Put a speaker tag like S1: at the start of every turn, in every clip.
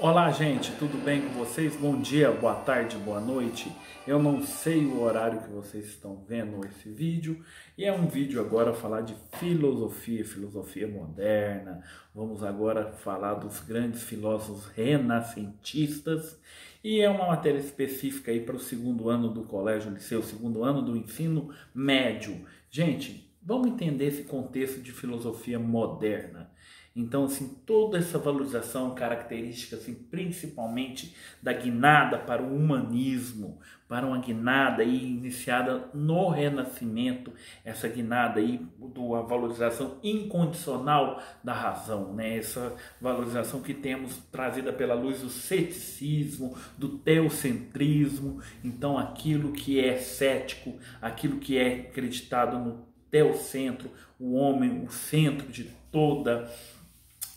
S1: Olá, gente, tudo bem com vocês? Bom dia, boa tarde, boa noite. Eu não sei o horário que vocês estão vendo esse vídeo e é um vídeo agora falar de filosofia moderna. Vamos agora falar dos grandes filósofos renascentistas e é uma matéria específica aí para o segundo ano do colégio liceu, segundo ano do ensino médio. Gente, vamos entender esse contexto de filosofia moderna. Então, assim, toda essa valorização característica, assim, principalmente da guinada para o humanismo, para uma guinada aí iniciada no Renascimento, essa guinada aí da valorização incondicional da razão, né? Essa valorização que temos trazida pela luz do ceticismo, do teocentrismo, então aquilo que é cético, aquilo que é acreditado no teocentro, o homem, o centro de toda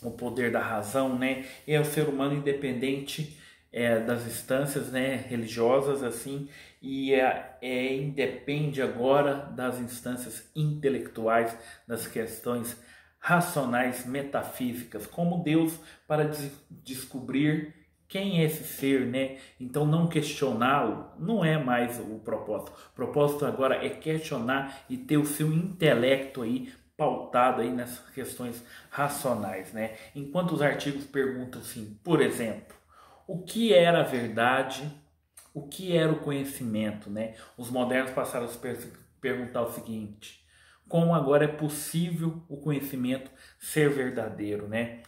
S1: o poder da razão, né? É o ser humano independente das instâncias, né, religiosas, assim, e independe agora das instâncias intelectuais, das questões racionais, metafísicas, como Deus para descobrir quem é esse ser, né? Então não questioná-lo não é mais o propósito. O propósito agora é questionar e ter o seu intelecto aí pautado aí nessas questões racionais, né? Enquanto os artigos perguntam assim, por exemplo, o que era a verdade, o que era o conhecimento, né? Os modernos passaram a perguntar o seguinte: como agora é possível o conhecimento ser verdadeiro, né?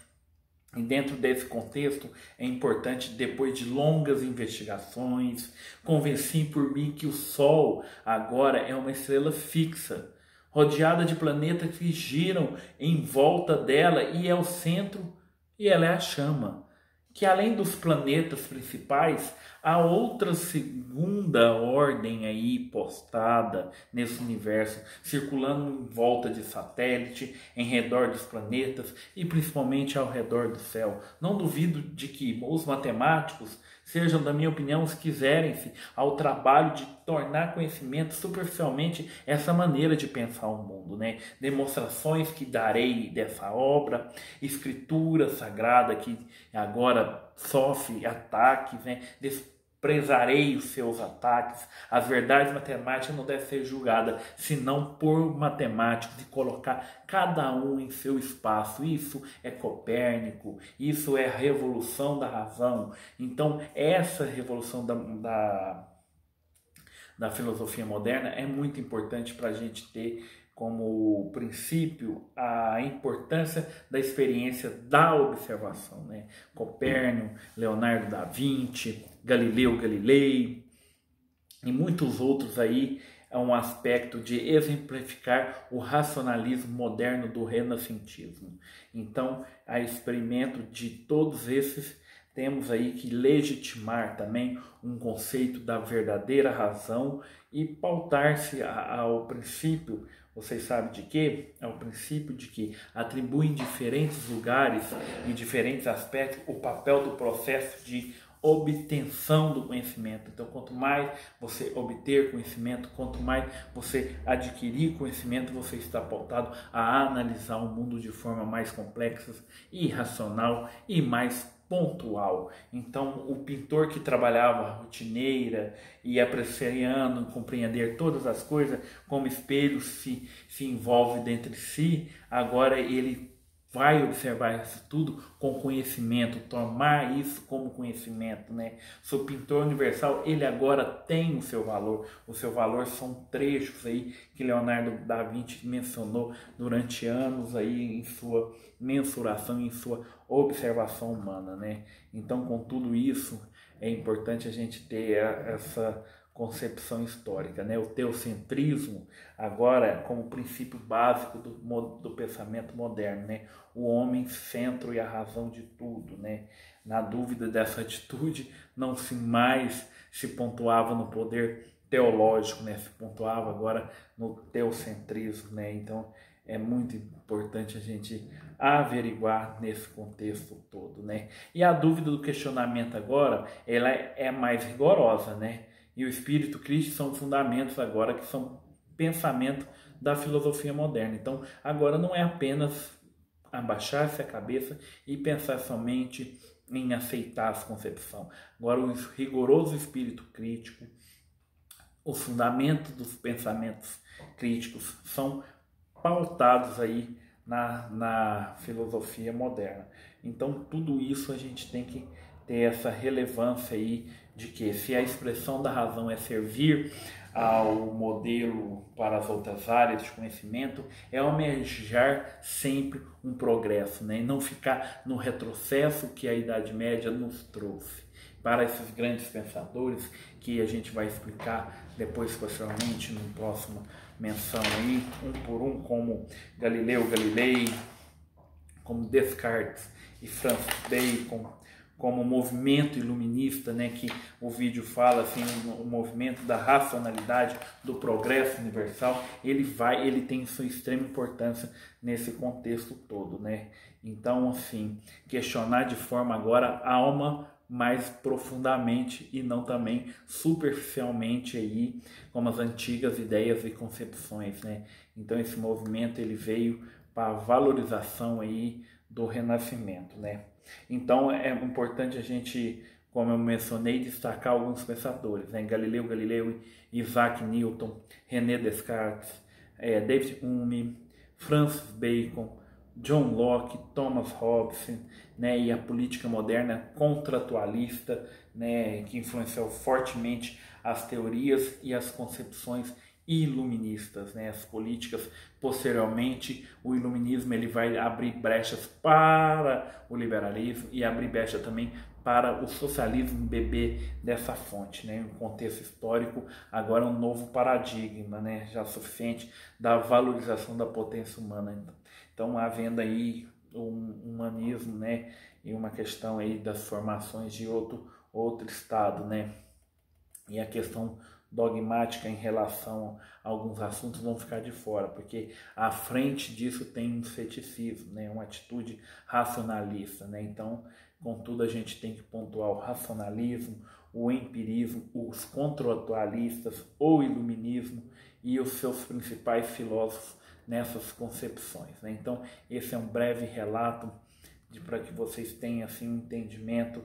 S1: E dentro desse contexto é importante, depois de longas investigações, convenci por mim que o Sol agora é uma estrela fixa, rodeada de planetas que giram em volta dela e é o centro e ela é a chama. Que além dos planetas principais, há outra segunda ordem aí postada nesse universo, circulando em volta de satélite, em redor dos planetas e principalmente ao redor do céu. Não duvido de que os matemáticos sejam, da minha opinião, os que quiserem-se ao trabalho de tornar conhecimento superficialmente essa maneira de pensar o mundo, né? Demonstrações que darei dessa obra, escritura sagrada que agora sofre ataques, né? Desprezarei os seus ataques. As verdades matemáticas não devem ser julgadas senão por matemáticos e colocar cada um em seu espaço. Isso é Copérnico, isso é a revolução da razão. Então essa revolução da filosofia moderna é muito importante para a gente ter como princípio a importância da experiência da observação, né? Copérnico, Leonardo da Vinci, Galileu Galilei e muitos outros aí é um aspecto de exemplificar o racionalismo moderno do renascentismo. Então, a experimento de todos esses temos aí que legitimar também um conceito da verdadeira razão e pautar-se ao princípio, vocês sabem de quê? Ao princípio de que atribui em diferentes lugares e diferentes aspectos o papel do processo de obtenção do conhecimento. Então, quanto mais você obter conhecimento, quanto mais você adquirir conhecimento, você está pautado a analisar o mundo de forma mais complexa e racional e mais pontual. Então, o pintor que trabalhava rotineira e apreciando compreender todas as coisas como espelhos se envolve dentro de si, agora ele vai observar isso tudo com conhecimento, tomar isso como conhecimento, né? O pintor universal, ele agora tem o seu valor são trechos aí que Leonardo da Vinci mencionou durante anos aí em sua mensuração, em sua observação humana, né? Então, com tudo isso, é importante a gente ter essa concepção histórica, né? O teocentrismo agora como princípio básico do pensamento moderno, né? O homem centro e a razão de tudo, né? Na dúvida dessa atitude, não se mais se pontuava no poder teológico, né? Se pontuava agora no teocentrismo, né? Então é muito importante a gente averiguar nesse contexto todo, né? E a dúvida do questionamento agora, ela é mais rigorosa, né? E o espírito crítico são fundamentos agora que são pensamento da filosofia moderna. Então, agora não é apenas abaixar-se a cabeça e pensar somente em aceitar as concepções. Agora, o rigoroso espírito crítico, os fundamentos dos pensamentos críticos são pautados aí na filosofia moderna. Então, tudo isso a gente tem que ter essa relevância aí de que se a expressão da razão é servir ao modelo para as outras áreas de conhecimento, é almejar sempre um progresso, né? E não ficar no retrocesso que a Idade Média nos trouxe. Para esses grandes pensadores, que a gente vai explicar depois, posteriormente, no próximo menção aí, um por um, como Galileu Galilei, como Descartes e Francis Bacon, como o movimento iluminista, né, que o vídeo fala assim, o movimento da racionalidade, do progresso universal, ele tem sua extrema importância nesse contexto todo, né? Então, assim, questionar de forma agora a alma mais profundamente e não também superficialmente aí, como as antigas ideias e concepções, né? Então esse movimento ele veio para a valorização aí do Renascimento, né? Então é importante a gente, como eu mencionei, destacar alguns pensadores, né? Galileu Galilei, Isaac Newton, René Descartes, David Hume, Francis Bacon, John Locke, Thomas Hobbes, né, e a política moderna contratualista, né, que influenciou fortemente as teorias e as concepções iluministas, né, as políticas. Posteriormente, o iluminismo ele vai abrir brechas para o liberalismo e abrir brecha também para o socialismo beber dessa fonte, né? Um contexto histórico, agora um novo paradigma, né? Já suficiente da valorização da potência humana. Então, havendo aí um humanismo, né? E uma questão aí das formações de outro estado, né? E a questão dogmática em relação a alguns assuntos vão ficar de fora, porque à frente disso tem um ceticismo, né? Uma atitude racionalista, né? Então, contudo, a gente tem que pontuar o racionalismo, o empirismo, os contratualistas, o iluminismo e os seus principais filósofos nessas concepções, né? Então, esse é um breve relato para que vocês tenham assim, um entendimento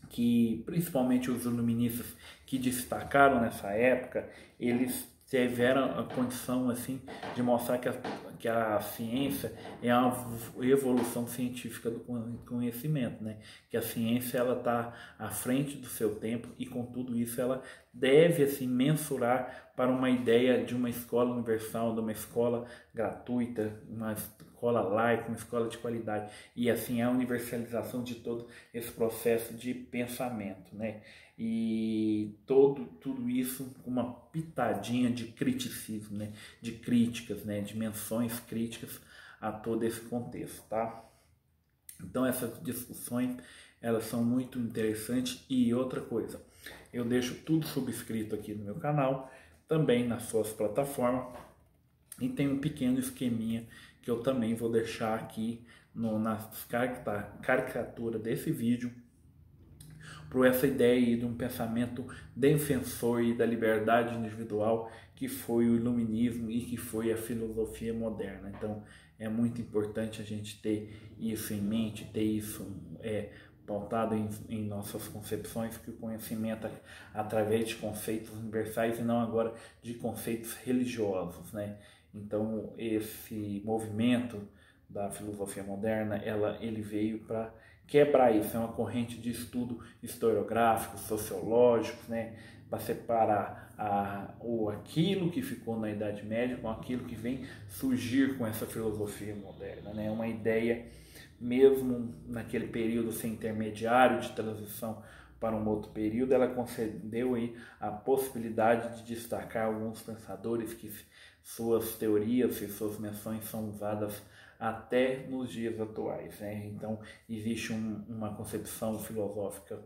S1: que principalmente os iluministas que destacaram nessa época, eles tiveram a condição assim de mostrar que a ciência é uma evolução científica do conhecimento, né? Que a ciência ela está à frente do seu tempo e com tudo isso ela deve assim mensurar para uma ideia de uma escola universal, de uma escola gratuita, uma escola laica, uma escola de qualidade, e assim a universalização de todo esse processo de pensamento, né? E tudo isso com uma pitadinha de criticismo, né? De críticas, né? De menções críticas a todo esse contexto, tá? Então essas discussões elas são muito interessantes. E outra coisa, eu deixo tudo subscrito aqui no meu canal, também nas suas plataformas, e tem um pequeno esqueminha que eu também vou deixar aqui na caricatura desse vídeo, para essa ideia aí de um pensamento defensor e da liberdade individual que foi o iluminismo e que foi a filosofia moderna. Então é muito importante a gente ter isso em mente, ter isso pautado em nossas concepções, que o conhecimento através de conceitos universais e não agora de conceitos religiosos, né? Então esse movimento da filosofia moderna, ele veio para quebrar isso, é uma corrente de estudo historiográfico, sociológico, né, para separar aquilo que ficou na Idade Média com aquilo que vem surgir com essa filosofia moderna, né, uma ideia mesmo naquele período assim, intermediário de transição para um outro período, ela concedeu aí a possibilidade de destacar alguns pensadores que suas teorias e suas menções são usadas até nos dias atuais, né? Então existe uma concepção filosófica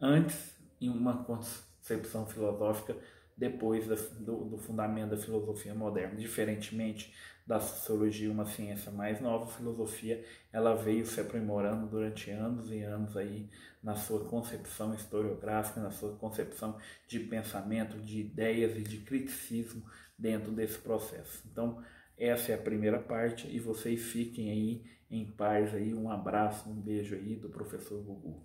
S1: antes e uma concepção filosófica depois do fundamento da filosofia moderna. Diferentemente da sociologia, uma ciência mais nova, a filosofia ela veio se aprimorando durante anos e anos aí na sua concepção historiográfica, na sua concepção de pensamento, de ideias e de criticismo dentro desse processo. Então essa é a primeira parte e vocês fiquem aí em paz aí. Um abraço, um beijo aí do professor Gugu.